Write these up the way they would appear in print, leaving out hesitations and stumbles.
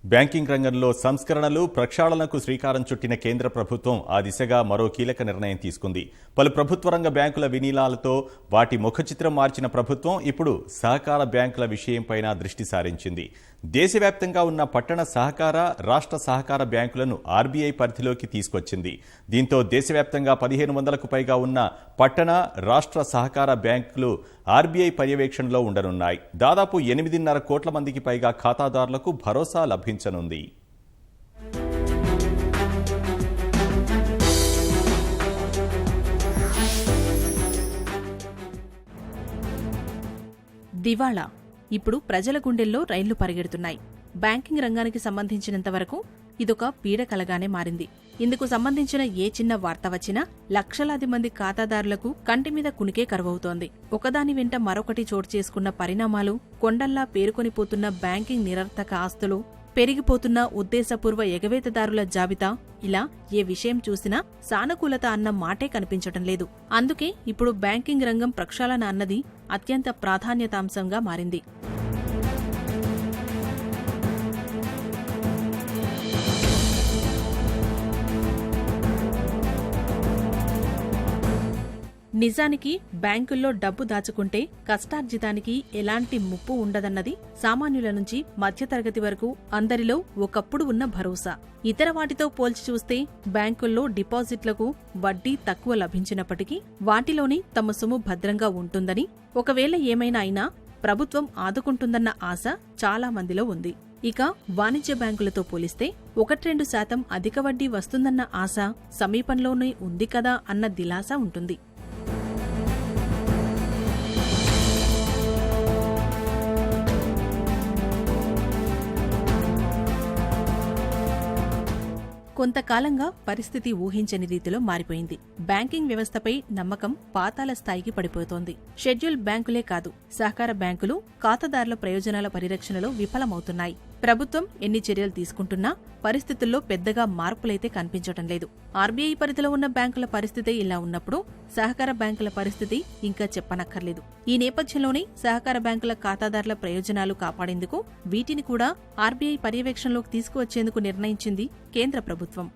Banking రంగంలో సంస్కరణలు ప్రక్షాళనకు శ్రీకారం చుట్టిన కేంద్ర ప్రభుత్వం ఆ దిశగా మరో కీలక నిర్ణయం తీసుకుంది. పలు ప్రభుత్వ రంగ బ్యాంకుల విలీనాలతో వాటి ముఖచిత్రం మార్చిన ప్రభుత్వం ఇప్పుడు సహకార బ్యాంకుల విషయంపైన దృష్టి సారించింది. దేశవ్యాప్తంగా ఉన్న పట్టణ సహకార, రాష్ట్ర సహకార బ్యాంకులను ఆర్బీఐ పరిధిలోకి తీసుకొచ్చింది. దీంతో దేశవ్యాప్తంగా 1500కు పైగా ఉన్న పట్టణ, రాష్ట్ర సహకార బ్యాంకులు ఆర్బీఐ పర్యవేక్షణలో ఉండనున్నాయి. దాదాపు 8.5 కోట్ల మందికి పైగా ఖాతాదారులకు భరోసా లభించనుంది. దివాళా ఇప్పుడు ప్రజల గుండెల్లో రైళ్లు పరిగెడుతున్నాయి. బ్యాంకింగ్ రంగానికి సంబంధించినంత వరకు ఇదొక పీడకలగానే మారింది. ఇందుకు సంబంధించిన ఏ చిన్న వార్త వచ్చినా లక్షలాది మంది ఖాతాదారులకు కంటిమీద కునికే కరువవుతోంది. ఒకదాని వెంట మరొకటి చోటు చేసుకున్న పరిణామాలు, కొండల్లా పేరుకొనిపోతున్న బ్యాంకింగ్ నిరర్థక ఆస్తులు, పెరిగిపోతున్న ఉద్దేశపూర్వ ఎగవేతదారుల జాబితా, ఇలా ఏ విషయం చూసినా సానుకూలత అన్న మాటే కనిపించటం లేదు. అందుకే ఇప్పుడు బ్యాంకింగ్ రంగం ప్రక్షాళన అన్నది అత్యంత ప్రాధాన్యతాంశంగా మారింది. నిజానికి బ్యాంకుల్లో డబ్బు దాచుకుంటే కష్టార్జితానికి ఎలాంటి ముప్పు ఉండదన్నది సామాన్యుల నుంచి మధ్యతరగతి వరకు అందరిలో ఒకప్పుడు ఉన్న భరోసా. ఇతర వాటితో పోల్చి చూస్తే బ్యాంకుల్లో డిపాజిట్లకు వడ్డీ తక్కువ లభించినప్పటికీ వాటిలోని తమ సొమ్ము భద్రంగా ఉంటుందని, ఒకవేళ ఏమైనా అయినా ప్రభుత్వం ఆదుకుంటుందన్న ఆశ చాలా మందిలో ఉంది. ఇక వాణిజ్య బ్యాంకులతో పోలిస్తే 1-2% అధిక వడ్డీ వస్తుందన్న ఆశ సమీపంలోనే ఉంది కదా అన్న దిలాస ఉంటుంది. కొంతకాలంగా పరిస్థితి ఊహించని రీతిలో మారిపోయింది. బ్యాంకింగ్ వ్యవస్థపై నమ్మకం పాతాళ స్థాయికి పడిపోతోంది. షెడ్యూల్ బ్యాంకులే కాదు, సహకార బ్యాంకులు ఖాతాదారుల ప్రయోజనాల పరిరక్షణలో విఫలమవుతున్నాయి. ప్రభుత్వం ఎన్ని చర్యలు తీసుకుంటున్నా పరిస్థితుల్లో పెద్దగా మార్పులైతే కనిపించటం లేదు. ఆర్బీఐ పరిధిలో ఉన్న బ్యాంకుల పరిస్థితి ఇలా ఉన్నప్పుడు సహకార బ్యాంకుల పరిస్థితి ఇంకా చెప్పనక్కర్లేదు. ఈ నేపథ్యంలోనే సహకార బ్యాంకుల ఖాతాదారుల ప్రయోజనాలు కాపాడేందుకు వీటిని కూడా ఆర్బీఐ పర్యవేక్షణలోకి తీసుకువచ్చేందుకు నిర్ణయించింది కేంద్ర ప్రభుత్వం.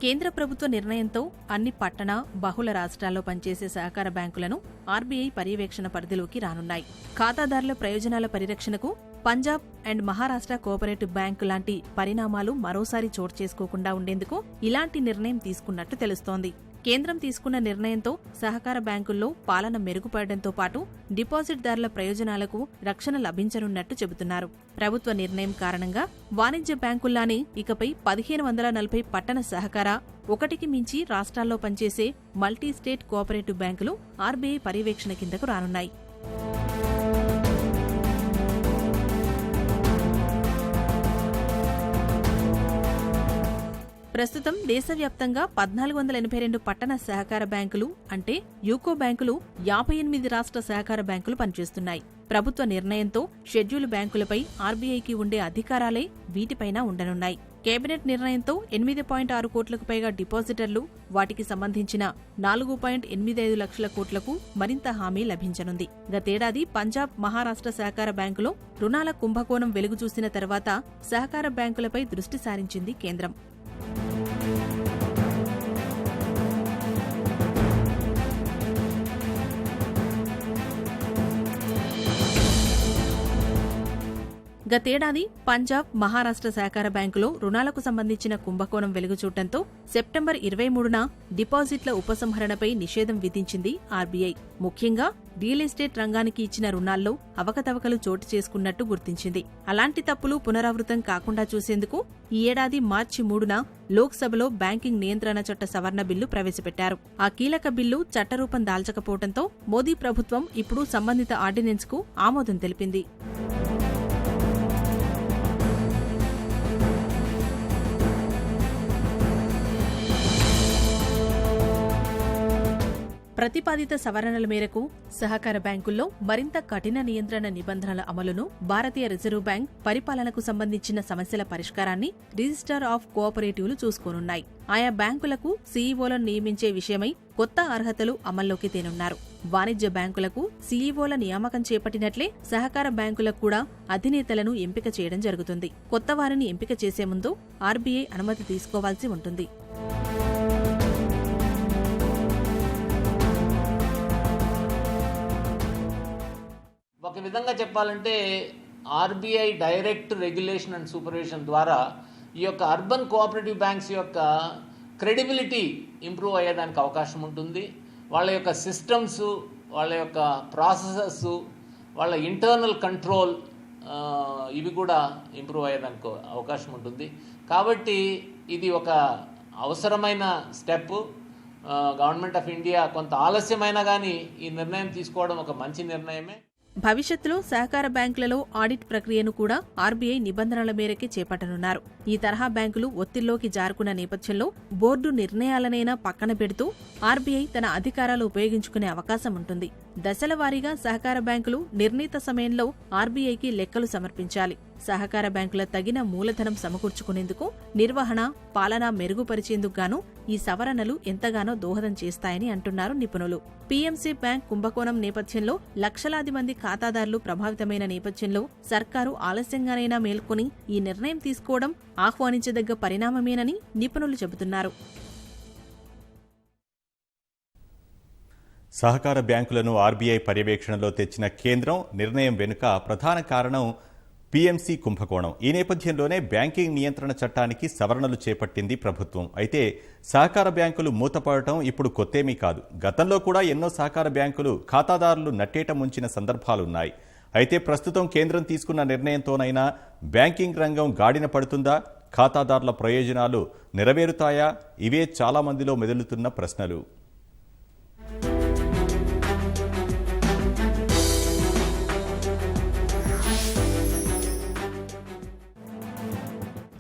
కేంద్ర ప్రభుత్వ నిర్ణయంతో అన్ని పట్టణ, బహుళ రాష్ట్రాల్లో పనిచేసే సహకార బ్యాంకులను ఆర్బీఐ పర్యవేక్షణ పరిధిలోకి రానున్నాయి. ఖాతాదారుల ప్రయోజనాల పరిరక్షణకు Punjab and Maharashtra cooperative bank లాంటి పరిణామాలు మరోసారి చోటు చేసుకోకుండా ఉండేందుకు ఇలాంటి నిర్ణయం తీసుకున్నట్టు తెలుస్తోంది. కేంద్రం తీసుకున్న నిర్ణయంతో సహకార బ్యాంకుల్లో పాలన మెరుగుపడడంతో పాటు డిపాజిట్దారుల ప్రయోజనాలకు రక్షణ లభించనున్నట్టు చెబుతున్నారు. ప్రభుత్వ నిర్ణయం కారణంగా వాణిజ్య బ్యాంకుల్లానే ఇకపై 1540 పట్టణ సహకార, ఒకటికి మించి రాష్ట్రాల్లో పనిచేసే మల్టీ స్టేట్ కోఆపరేటివ్ బ్యాంకులు ఆర్బీఐ పర్యవేక్షణ కిందకు రానున్నాయి. ప్రస్తుతం దేశవ్యాప్తంగా 1482 పట్టణ సహకార బ్యాంకులు అంటే యూకో బ్యాంకులు, 58 రాష్ట్ర సహకార బ్యాంకులు పనిచేస్తున్నాయి. ప్రభుత్వ నిర్ణయంతో షెడ్యూల్ బ్యాంకులపై ఆర్బీఐకి ఉండే అధికారాలే వీటిపైన ఉండనున్నాయి. కేబినెట్ నిర్ణయంతో 8.6 కోట్లకు పైగా డిపాజిటర్లు, వాటికి సంబంధించిన 4.85 లక్షల కోట్లకు మరింత హామీ లభించనుంది. గతేడాది పంజాబ్, మహారాష్ట్ర సహకార బ్యాంకులో రుణాల కుంభకోణం వెలుగుచూసిన తర్వాత సహకార బ్యాంకులపై దృష్టి సారించింది కేంద్రం. గతేడాది పంజాబ్, మహారాష్ట్ర సహకార బ్యాంకులో రుణాలకు సంబంధించిన కుంభకోణం వెలుగుచూడటంతో సెప్టెంబర్ 23న డిపాజిట్ల ఉపసంహరణపై నిషేధం విధించింది ఆర్బీఐ. ముఖ్యంగా రియల్ ఎస్టేట్ రంగానికి ఇచ్చిన రుణాల్లో అవకతవకలు చోటు చేసుకున్నట్టు గుర్తించింది. అలాంటి తప్పులు పునరావృతం కాకుండా చూసేందుకు ఈ ఏడాది మార్చి 3న లోక్సభలో బ్యాంకింగ్ నియంత్రణ చట్ట సవరణ బిల్లు ప్రవేశపెట్టారు. ఆ కీలక బిల్లు చట్టరూపం దాల్చకపోవడంతో మోదీ ప్రభుత్వం ఇప్పుడు సంబంధిత ఆర్డినెన్స్కు ఆమోదం తెలిపింది. ప్రతిపాదిత సవరణల మేరకు సహకార బ్యాంకుల్లో మరింత కఠిన నియంత్రణ నిబంధనల అమలును, భారతీయ రిజర్వ్ బ్యాంక్ పరిపాలనకు సంబంధించిన సమస్యల పరిష్కారాన్ని రిజిస్టర్ ఆఫ్ కోఆపరేటివ్లు చూసుకోనున్నాయి. ఆయా బ్యాంకులకు సీఈఓలను నియమించే విషయమై కొత్త అర్హతలు అమల్లోకి తేనున్నారు. వాణిజ్య బ్యాంకులకు సీఈఓల నియామకం చేపట్టినట్లే సహకార బ్యాంకులకు కూడా అధినేతలను ఎంపిక చేయడం జరుగుతుంది. కొత్త వారిని ఎంపిక చేసే ముందు ఆర్బీఐ అనుమతి తీసుకోవాల్సి ఉంటుంది. ఒక విధంగా చెప్పాలంటే RBI direct regulation and supervision ద్వారా ఈ యొక్క అర్బన్ కోఆపరేటివ్ బ్యాంక్స్ యొక్క క్రెడిబిలిటీ ఇంప్రూవ్ అయ్యేదానికి అవకాశం ఉంటుంది. వాళ్ళ యొక్క సిస్టమ్స్, వాళ్ళ యొక్క ప్రాసెసెస్, వాళ్ళ ఇంటర్నల్ కంట్రోల్ ఇవి కూడా ఇంప్రూవ్ అయ్యేదానికి అవకాశం ఉంటుంది. కాబట్టి ఇది ఒక అవసరమైన స్టెప్. గవర్నమెంట్ ఆఫ్ ఇండియా కొంత ఆలస్యమైనా కానీ ఈ నిర్ణయం తీసుకోవడం ఒక మంచి నిర్ణయమే. భవిష్యత్తులో సహకార బ్యాంకులలో ఆడిట్ ప్రక్రియను కూడా ఆర్బీఐ నిబంధనల మేరకే చేపట్టనున్నారు. ఈ తరహా బ్యాంకులు ఒత్తిళ్లోకి జారుకున్న నేపథ్యంలో బోర్డు నిర్ణయాలనైనా పక్కన పెడుతూ ఆర్బీఐ తన అధికారాలు ఉపయోగించుకునే అవకాశం ఉంటుంది. దశల వారీగా సహకార బ్యాంకులు నిర్ణీత సమయంలో ఆర్బీఐకి లెక్కలు సమర్పించాలి. సహకార బ్యాంకుల తగిన మూలధనం సమకూర్చుకునేందుకు, నిర్వహణ, పాలన మెరుగుపరిచేందుకు గాను ఈ సవరణలు ఎంతగానో దోహదం చేస్తాయని అంటున్నారు నిపుణులు. పీఎంసీ బ్యాంక్ కుంభకోణం నేపథ్యంలో లక్షలాది మంది ఖాతాదారులు ప్రభావితమైన నేపథ్యంలో సర్కారు ఆలస్యంగానైనా మేల్కొని ఈ నిర్ణయం తీసుకోవడం ఆహ్వానించదగ్గ పరిణామమేనని నిపుణులు చెబుతున్నారు. సహకార బ్యాంకులను ఆర్బీఐ పర్యవేక్షణలో తెచ్చిన కేంద్రం నిర్ణయం వెనుక ప్రధాన కారణం పీఎంసీ కుంభకోణం. ఈ నేపథ్యంలోనే బ్యాంకింగ్ నియంత్రణ చట్టానికి సవరణలు చేపట్టింది ప్రభుత్వం. అయితే సహకార బ్యాంకులు మూతపడటం ఇప్పుడు కొత్తేమీ కాదు. గతంలో కూడా ఎన్నో సహకార బ్యాంకులు ఖాతాదారులు నట్టేట ముంచిన సందర్భాలున్నాయి. అయితే ప్రస్తుతం కేంద్రం తీసుకున్న నిర్ణయంతోనైనా బ్యాంకింగ్ రంగం గాడిన పడుతుందా? ఖాతాదారుల ప్రయోజనాలు నెరవేరుతాయా? ఇవే చాలా మందిలో మెదులుతున్న ప్రశ్నలు.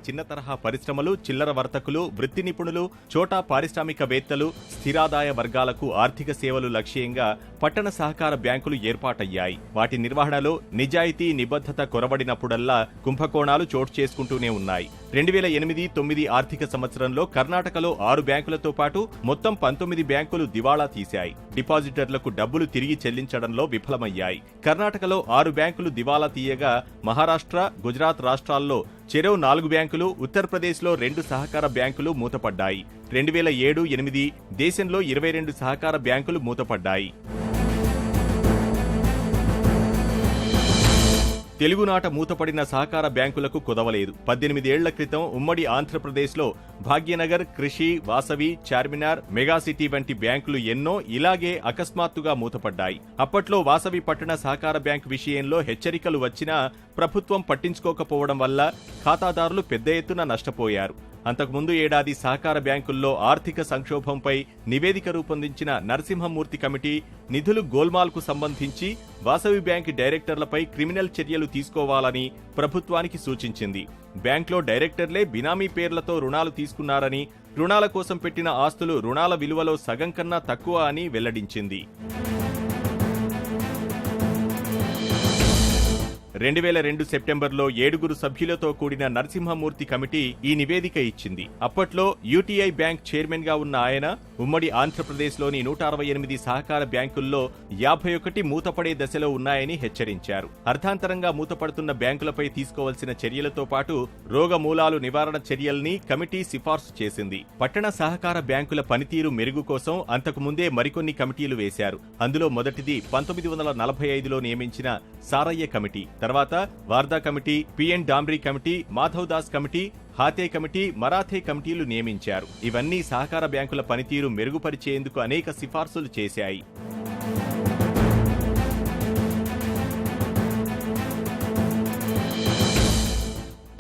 చిన్న తరహా పరిశ్రమలు, చిల్లర వర్తకులు, వృత్తి నిపుణులు, చోటా పారిశ్రామికవేత్తలు, స్థిరాదాయ వర్గాలకు ఆర్థిక సేవలు లక్ష్యంగా పట్టణ సహకార బ్యాంకులు ఏర్పాటయ్యాయి. వాటి నిర్వహణలో నిజాయితీ, నిబద్ధత కొరబడినప్పుడల్లా కుంభకోణాలు చోటు చేసుకుంటూనే ఉన్నాయి. 2008-9 ఆర్థిక సంవత్సరంలో కర్ణాటకలో 6 బ్యాంకులతో పాటు మొత్తం 19 బ్యాంకులు దివాళా తీశాయి. డిపాజిటర్లకు డబ్బులు తిరిగి చెల్లించడంలో విఫలమయ్యాయి. కర్ణాటకలో 6 బ్యాంకులు దివాళా తీయగా మహారాష్ట్ర, గుజరాత్ రాష్ట్రాల్లో చెరో 4 బ్యాంకులు, ఉత్తరప్రదేశ్లో 2 సహకార బ్యాంకులు మూతపడ్డాయి. 2007-8 దేశంలో 22 సహకార బ్యాంకులు మూతపడ్డాయి. తెలుగునాట మూతపడిన సహకార బ్యాంకులకు కుదవలేదు. 18 ఏళ్ల క్రితం ఉమ్మడి ఆంధ్రప్రదేశ్లో భాగ్యనగర్, కృషి, వాసవి, చార్మినార్, మెగాసిటీ వంటి బ్యాంకులు ఎన్నో ఇలాగే అకస్మాత్తుగా మూతపడ్డాయి. అప్పట్లో వాసవి పట్టణ సహకార బ్యాంకు విషయంలో హెచ్చరికలు వచ్చినా ప్రభుత్వం పట్టించుకోకపోవడం వల్ల ఖాతాదారులు పెద్ద ఎత్తున నష్టపోయారు. అంతకుముందు ఏడాది సహకార బ్యాంకుల్లో ఆర్థిక సంక్షోభంపై నివేదిక రూపొందించిన నరసింహమూర్తి కమిటీ నిధులు గోల్మాల్కు సంబంధించి వాసవి బ్యాంక్ డైరెక్టర్లపై క్రిమినల్ చర్యలు తీసుకోవాలని ప్రభుత్వానికి సూచించింది. బ్యాంక్లో డైరెక్టర్లే బినామీ పేర్లతో రుణాలు తీసుకున్నారని, రుణాల కోసం పెట్టిన ఆస్తులు రుణాల విలువలో సగం కన్నా తక్కువ అని వెల్లడించింది. 2002 సెప్టెంబర్లో 7 సభ్యులతో కూడిన నరసింహమూర్తి కమిటీ ఈ నివేదిక ఇచ్చింది. అప్పట్లో యూటీఐ బ్యాంక్ చైర్మన్ గా ఉన్న ఆయన ఉమ్మడి ఆంధ్రప్రదేశ్లోని 168 సహకార బ్యాంకుల్లో 51 మూతపడే దశలో ఉన్నాయని హెచ్చరించారు. అర్థాంతరంగా మూతపడుతున్న బ్యాంకులపై తీసుకోవాల్సిన చర్యలతో పాటు రోగ మూలాలు నివారణ చర్యల్ని కమిటీ సిఫార్సు చేసింది. పట్టణ సహకార బ్యాంకుల పనితీరు మెరుగు కోసం అంతకుముందే మరికొన్ని కమిటీలు వేశారు. అందులో మొదటిది 1945లో నియమించిన సారయ్య కమిటీ. తర్వాత Wardha committee, PN Damri committee, Madhav Das committee, Hate committee, Marathe కమిటీలు నియమించారు. ఇవన్నీ సహకార బ్యాంకుల పనితీరు మెరుగుపరిచేందుకు అనేక సిఫార్సులు చేశాయి.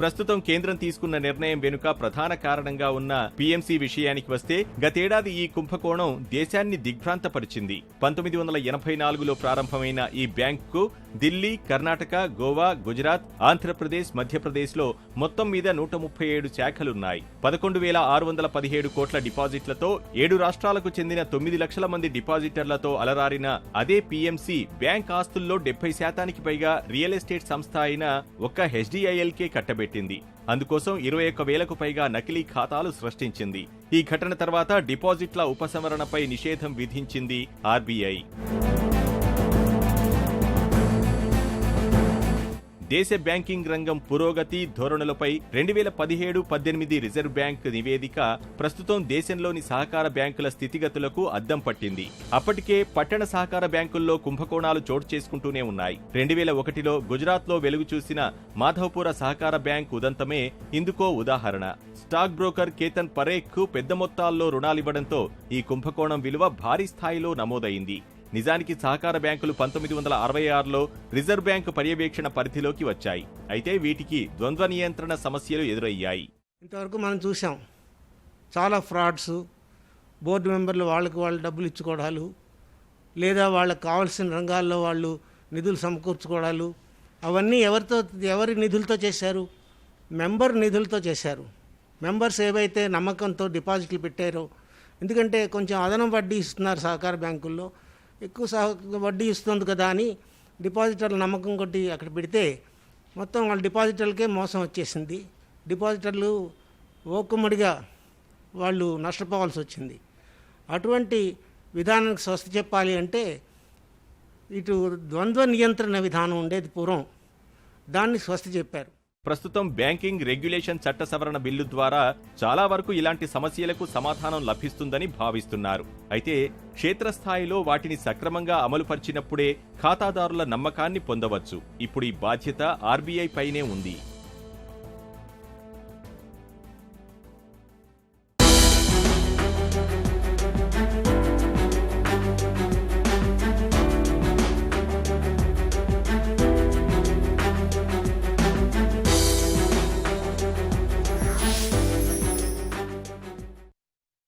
ప్రస్తుతం కేంద్రం తీసుకున్న నిర్ణయం వెనుక ప్రధాన కారణంగా ఉన్న పీఎంసీ విషయానికి వస్తే గతేడాది ఈ కుంభకోణం దేశాన్ని దిగ్భ్రాంతపరిచింది. 1984లో ప్రారంభమైన ఈ బ్యాంకుకు ఢిల్లీ, కర్ణాటక, గోవా, గుజరాత్, ఆంధ్రప్రదేశ్, మధ్యప్రదేశ్లో మొత్తం మీద 137 శాఖలున్నాయి. 11,617 కోట్ల డిపాజిట్లతో 7 రాష్ట్రాలకు చెందిన 9 లక్షల మంది డిపాజిటర్లతో అలరారిన అదే పీఎంసీ బ్యాంక్ ఆస్తుల్లో 70% పైగా రియల్ ఎస్టేట్ సంస్థ అయిన ఒక్క హెచ్డిఐఎల్కే కట్టబెట్టింది. అందుకోసం 21,000కు పైగా నకిలీ ఖాతాలు సృష్టించింది. ఈ ఘటన తర్వాత డిపాజిట్ల ఉపసంహరణపై నిషేధం విధించింది ఆర్బీఐ. దేశ బ్యాంకింగ్ రంగం పురోగతి ధోరణులపై 2017-18 రిజర్వ్ బ్యాంక్ నివేదిక ప్రస్తుతం దేశంలోని సహకార బ్యాంకుల స్థితిగతులకు అద్దం పట్టింది. అప్పటికే పట్టణ సహకార బ్యాంకుల్లో కుంభకోణాలు చోటు చేసుకుంటూనే ఉన్నాయి. 2001లో గుజరాత్లో వెలుగు చూసిన మాధవపుర సహకార బ్యాంక్ ఉదంతమే ఇందుకో ఉదాహరణ. స్టాక్ బ్రోకర్ కేతన్ పరేఖ్కు పెద్ద మొత్తాల్లో రుణాలివ్వడంతో ఈ కుంభకోణం విలువ భారీ స్థాయిలో నమోదైంది. నిజానికి సహకార బ్యాంకులు 1966లో రిజర్వ్ బ్యాంకు పర్యవేక్షణ పరిధిలోకి వచ్చాయి. అయితే వీటికి ద్వంద్వ నియంత్రణ సమస్యలు ఎదురయ్యాయి. ఇంతవరకు మనం చూసాం చాలా ఫ్రాడ్స్, బోర్డు మెంబర్లు వాళ్ళకి వాళ్ళు డబ్బులు ఇచ్చుకోవడాలు, లేదా వాళ్ళకి కావాల్సిన రంగాల్లో వాళ్ళు నిధులు సమకూర్చుకోవడాలు, అవన్నీ ఎవరి నిధులతో చేశారు? మెంబర్ నిధులతో చేశారు. మెంబర్స్ ఏవైతే నమ్మకంతో డిపాజిట్లు పెట్టారో, ఎందుకంటే కొంచెం అదనం వడ్డీ ఇస్తున్నారు సహకార బ్యాంకుల్లో, ఎక్కువ వడ్డీ ఇస్తుంది కదా అని డిపాజిటర్ల నమ్మకం కొట్టి అక్కడ పెడితే మొత్తం వాళ్ళ డిపాజిటర్లకే మోసం వచ్చేసింది. డిపాజిటర్లు ఓకుమ్మడిగా వాళ్ళు నష్టపోవాల్సి వచ్చింది. అటువంటి విధానానికి స్వస్తి చెప్పాలి అంటే ఇటు ద్వంద్వ నియంత్రణ విధానం ఉండేది పూర్వం, దాన్ని స్వస్తి చెప్పారు. ప్రస్తుతం బ్యాంకింగ్ రెగ్యులేషన్ చట్ట సవరణ బిల్లు ద్వారా చాలా వరకు ఇలాంటి సమస్యలకు సమాధానం లభిస్తుందని భావిస్తున్నారు. అయితే క్షేత్రస్థాయిలో వాటిని సక్రమంగా అమలుపరిచినప్పుడే ఖాతాదారుల నమ్మకాన్ని పొందవచ్చు. ఇప్పుడు ఈ బాధ్యత ఆర్బీఐ పైనే ఉంది.